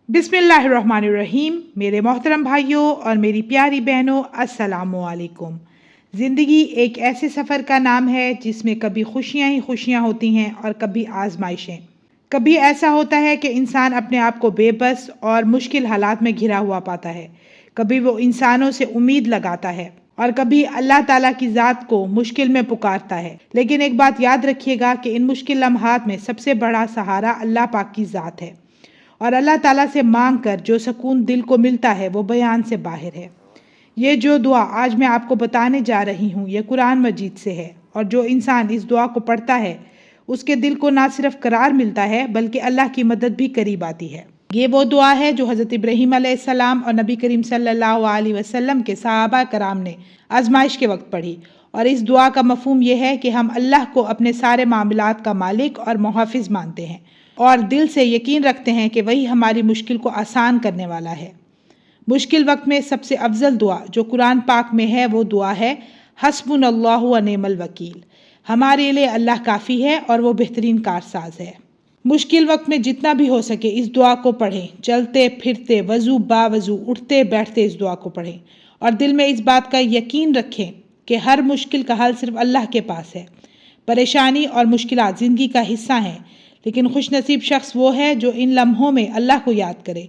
बिस्मिल्लाहिर्रहमानिर्रहीम। मेरे मोहतरम भाइयों और मेरी प्यारी बहनों, अस्सलामु अलैकुम। ज़िंदगी एक ऐसे सफ़र का नाम है जिसमें कभी खुशियाँ ही खुशियाँ होती हैं और कभी आजमाइशें। कभी ऐसा होता है कि इंसान अपने आप को बेबस और मुश्किल हालात में घिरा हुआ पाता है। कभी वो इंसानों से उम्मीद लगाता है और कभी अल्लाह ताला की ज़ात को मुश्किल में पुकारता है। लेकिन एक बात याद रखिएगा कि इन मुश्किल लम्हात में सबसे बड़ा सहारा अल्लाह पाक की ज़ात है और अल्लाह ताला से मांग कर जो सुकून दिल को मिलता है वो बयान से बाहर है। ये जो दुआ आज मैं आपको बताने जा रही हूँ ये कुरान मजीद से है और जो इंसान इस दुआ को पढ़ता है उसके दिल को ना सिर्फ करार मिलता है बल्कि अल्लाह की मदद भी करीब आती है। ये वो दुआ है जो हज़रत इब्राहीम अलैहिस्सलाम और नबी करीम सल्लल्लाहु अलैहि वसल्लम के सहाबा कराम ने आजमाइश के वक्त पढ़ी। और इस दुआ का मफहूम यह है कि हम अल्लाह को अपने सारे मामलात का मालिक और मुहाफिज मानते हैं और दिल से यकीन रखते हैं कि वही हमारी मुश्किल को आसान करने वाला है। मुश्किल वक्त में सबसे अफजल दुआ जो कुरान पाक में है वो दुआ है हस्बुनल्लाहु व निअमल वकील। हमारे लिए अल्लाह काफ़ी है और वो बेहतरीन कारसाज है। मुश्किल वक्त में जितना भी हो सके इस दुआ को पढ़ें। चलते फिरते वज़ू बावज़ू उठते बैठते इस दुआ को पढ़ें और दिल में इस बात का यकीन रखें कि हर मुश्किल का हल सिर्फ अल्लाह के पास है। परेशानी और मुश्किलात ज़िंदगी का हिस्सा हैं, लेकिन खुशनसीब शख्स वो है जो इन लम्हों में अल्लाह को याद करे।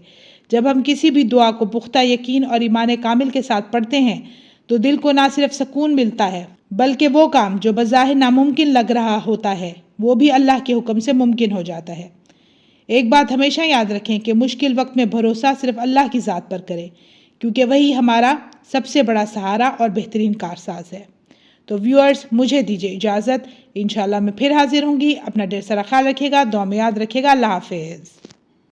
जब हम किसी भी दुआ को पुख्ता यकीन और ईमान कामिल के साथ पढ़ते हैं तो दिल को ना सिर्फ सुकून मिलता है बल्कि वो काम जो बज़ाहिर नामुमकिन लग रहा होता है वो भी अल्लाह के हुक्म से मुमकिन हो जाता है। एक बात हमेशा याद रखें कि मुश्किल वक्त में भरोसा सिर्फ अल्लाह की ज़ात पर करें क्योंकि वही हमारा सबसे बड़ा सहारा और बेहतरीन कारसाज है। तो व्यूअर्स, मुझे दीजिए इजाज़त। इंशाल्लाह मैं फिर हाजिर होंगी। अपना ढेर सारा ख्याल रखिएगा, दुआ में याद रखिएगा। अल्लाह हाफिज़।